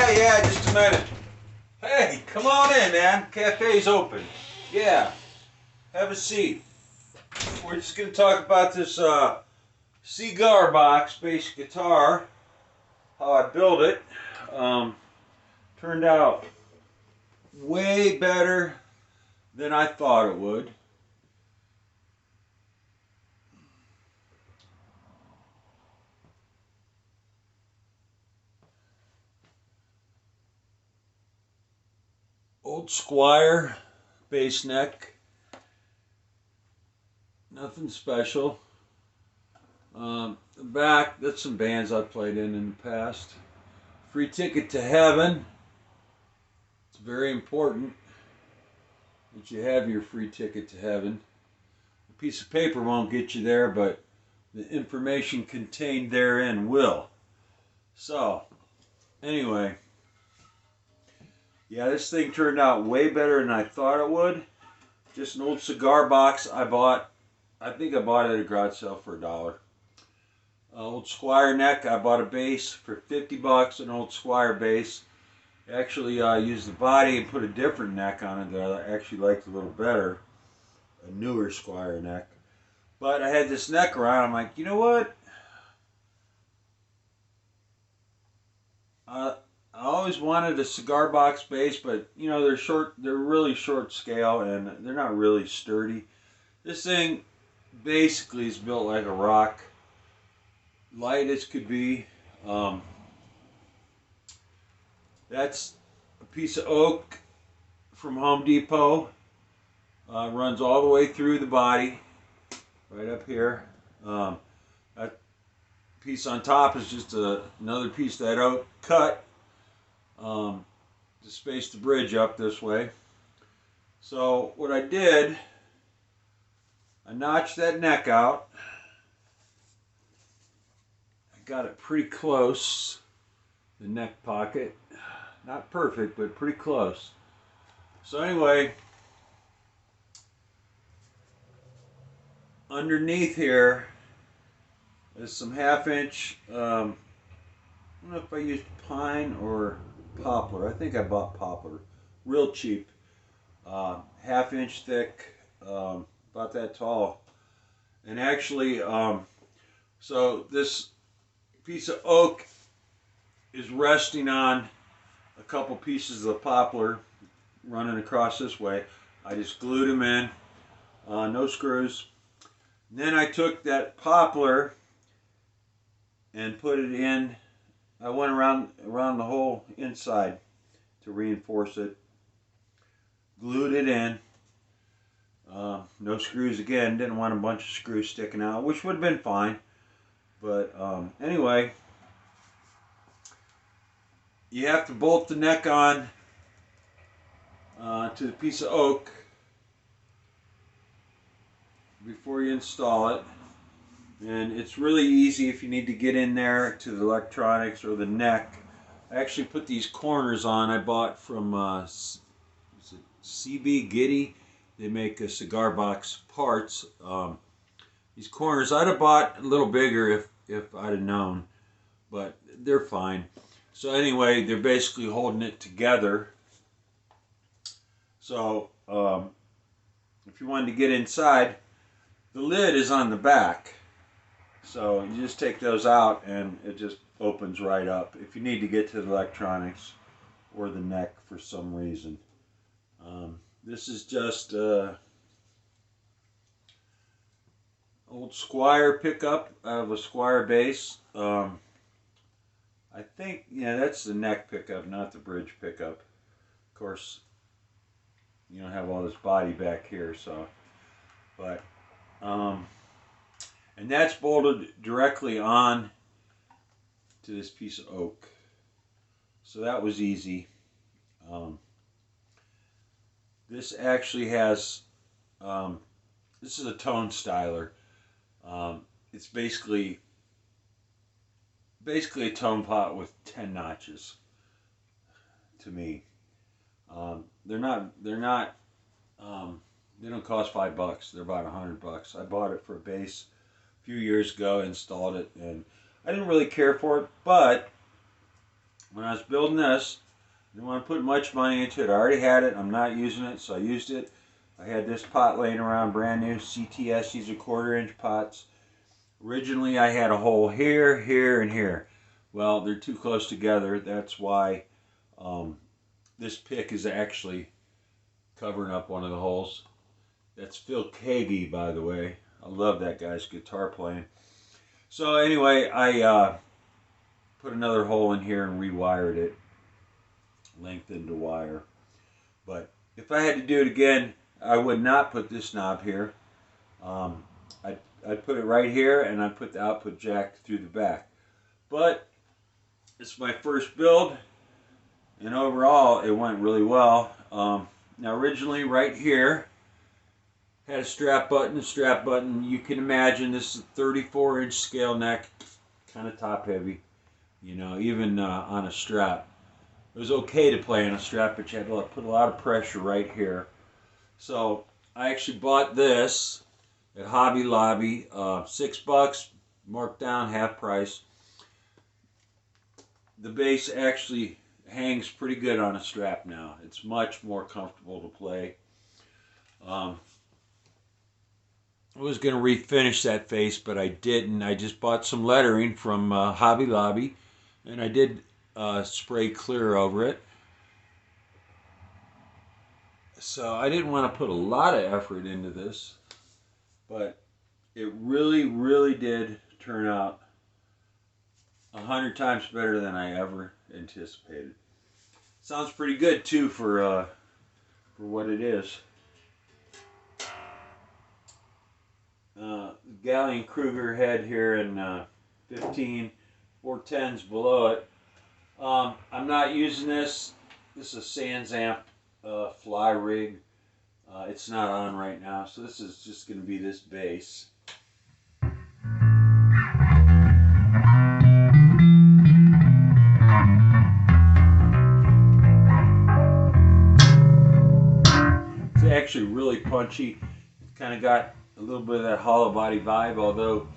Yeah, just a minute. Hey, come on in, man. Cafe's open. Yeah, have a seat. We're just going to talk about this Cigar box bass guitar, how I built it. Turned out way better than I thought it would. Old Squire bass neck, nothing special. The back, that's some bands I played in the past. Free Ticket to Heaven. It's very important that you have your free ticket to heaven. A piece of paper won't get you there, but the information contained therein will. So, anyway, yeah, this thing turned out way better than I thought it would. Just an old cigar box I bought. I think I bought it at a garage sale for $1. Old Squire neck, I bought a bass for 50 bucks, an old Squire bass. Actually used the body and put a different neck on it that I actually liked a little better. A newer Squire neck. But I had this neck around, I'm like, you know what? I always wanted a cigar box bass, but you know, they're really short scale and they're not really sturdy. This thing basically is built like a rock. Light as could be. That's a piece of oak from Home Depot. Runs all the way through the body, right up here. That piece on top is just another piece of that oak cut to space the bridge up this way. So what I did, I notched that neck out. Got it pretty close, the neck pocket. Not perfect, but pretty close. So anyway, underneath here is some 1/2 inch, I don't know if I used pine or poplar. I think I bought poplar, real cheap. 1/2 inch thick, about that tall. And actually, so this piece of oak is resting on a couple pieces of poplar running across this way. I just glued them in, no screws. And then I took that poplar and put it in. I went around the whole inside to reinforce it. Glued it in. No screws again. Didn't want a bunch of screws sticking out, which would have been fine. But anyway, you have to bolt the neck on to the piece of oak before you install it. And it's really easy if you need to get in there to the electronics or the neck. I actually put these corners on. I bought from CB Giddy. They make cigar box parts. These corners, I'd have bought a little bigger if I'd have known, but they're fine. So anyway, they're basically holding it together. So if you wanted to get inside, the lid is on the back. So you just take those out and it just opens right up if you need to get to the electronics or the neck for some reason. This is just old Squire pickup out of a Squire bass. I think, yeah, that's the neck pickup, not the bridge pickup. Of course, you don't have all this body back here, so. But, and that's bolted directly on to this piece of oak. So that was easy. This actually has, this is a tone styler. It's basically a tone pot with 10 notches to me. They don't cost $5. They're about $100. I bought it for a bass a few years ago, installed it, and I didn't really care for it, but when I was building this, I didn't want to put much money into it. I already had it. I'm not using it, so I used it. I had this pot laying around, brand new CTS. These are 1/4 inch pots. Originally, I had a hole here, here, and here. Well, they're too close together. That's why this pick is actually covering up one of the holes. That's Phil Kagi, by the way. I love that guy's guitar playing. So anyway, I put another hole in here and rewired it. Lengthened the wire. But if I had to do it again, I would not put this knob here. I'd put it right here, and I'd put the output jack through the back. But it's my first build, and overall it went really well. Now originally right here had a strap button. The strap button, you can imagine, this is a 34-inch scale neck, kind of top heavy, you know, even on a strap. It was okay to play on a strap, but you had to put a lot of pressure right here. So I actually bought this at Hobby Lobby, $6, marked down, half price. The bass actually hangs pretty good on a strap now. It's much more comfortable to play. I was going to refinish that face, but I didn't. I just bought some lettering from Hobby Lobby, and I did spray clear over it. So I didn't want to put a lot of effort into this, but it really, really did turn out 100 times better than I ever anticipated. Sounds pretty good too for what it is. Galleon Kruger head here in 15, 410s below it. I'm not using this. This is a Sans Amp fly rig. It's not on right now, so this is just going to be this bass. It's actually really punchy. It's kind of got a little bit of that hollow body vibe, although,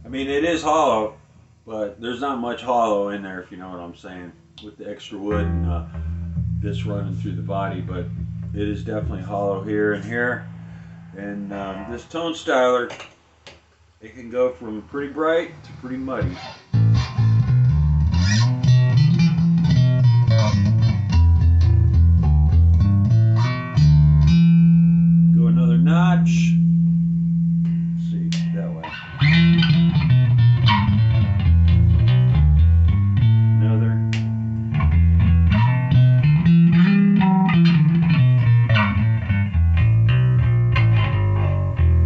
I mean, it is hollow, but there's not much hollow in there, if you know what I'm saying, with the extra wood and this running through the body. But it is definitely hollow here and here. And this tone styler, it can go from pretty bright to pretty muddy. Go another notch. Let's see, that way. Another.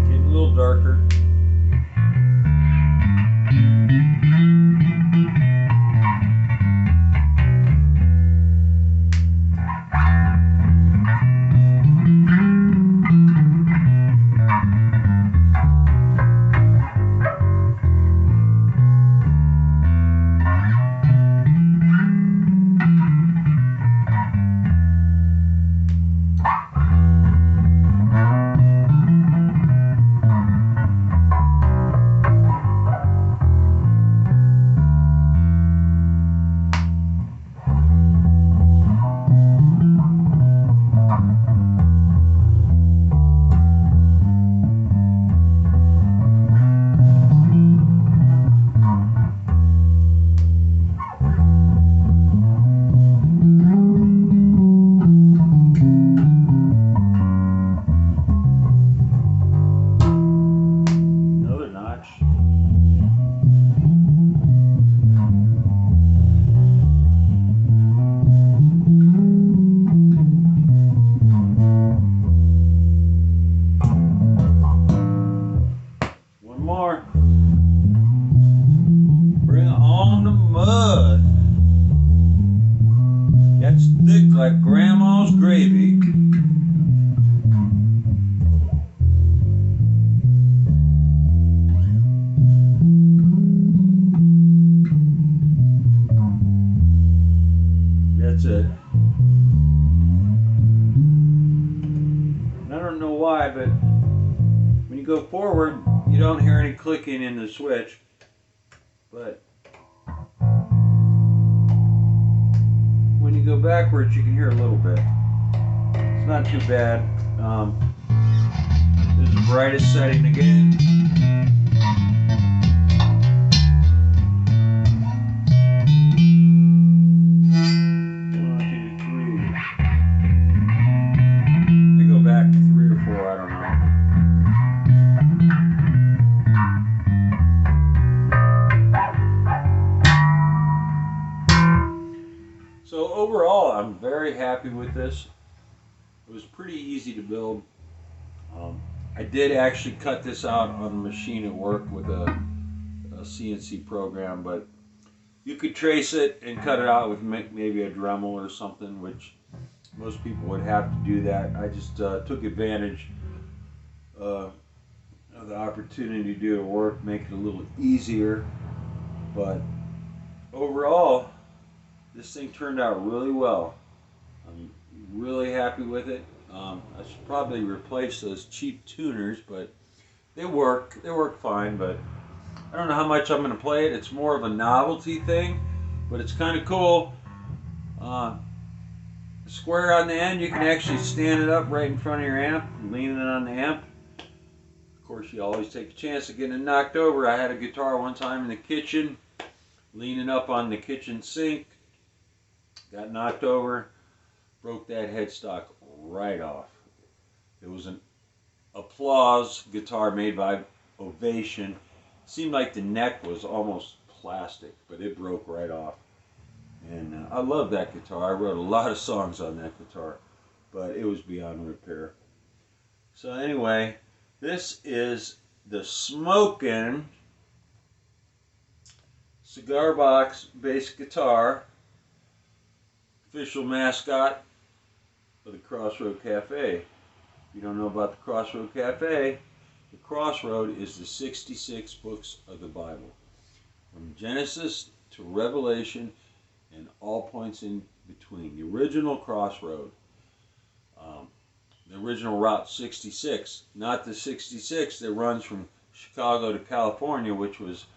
Getting a little darker. That's thick like grandma's gravy. That's it. And I don't know why, but when you go forward, you don't hear any clicking in the switch. But backwards, you can hear a little bit. It's not too bad. This is the brightest setting again. Back 3 or 4, I don't know. So overall, I'm very happy with this. It was pretty easy to build. I did actually cut this out on the machine at work with a CNC program, but you could trace it and cut it out with maybe a Dremel or something, which most people would have to do that. I just took advantage of the opportunity to do it at work, make it a little easier. But overall, this thing turned out really well. I'm really happy with it. I should probably replace those cheap tuners, but they work. They work fine, but I don't know how much I'm going to play it. It's more of a novelty thing, but it's kind of cool. Square on the end, you can actually stand it up right in front of your amp, leaning it on the amp. Of course, you always take a chance of getting it knocked over. I had a guitar one time in the kitchen, leaning up on the kitchen sink, got knocked over, broke that headstock right off. It was an Applause guitar made by Ovation. Seemed like the neck was almost plastic, but it broke right off. And I love that guitar. I wrote a lot of songs on that guitar, but it was beyond repair. So anyway, this is the Smokin' Cigar Box bass guitar, official mascot of the Crossroad Cafe. If you don't know about the Crossroad Cafe, the Crossroad is the 66 books of the Bible, from Genesis to Revelation, and all points in between. The original Crossroad, the original Route 66, not the 66 that runs from Chicago to California, which was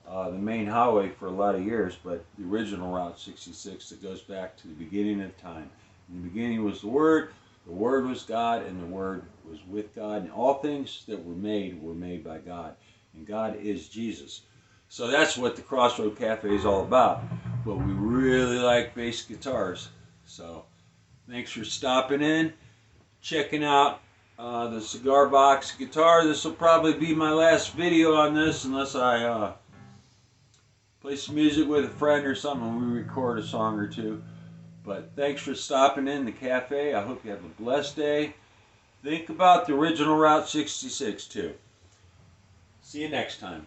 the main highway for a lot of years, but the original Route 66 that goes back to the beginning of time. In the beginning was the Word was God, and the Word was with God, and all things that were made by God, and God is Jesus. So that's what the Crossroad Cafe is all about. But we really like bass guitars. So thanks for stopping in, checking out the Cigar Box guitar. This will probably be my last video on this unless I play some music with a friend or something and we record a song or two. But thanks for stopping in the cafe. I hope you have a blessed day. Think about the original Route 66 too. See you next time.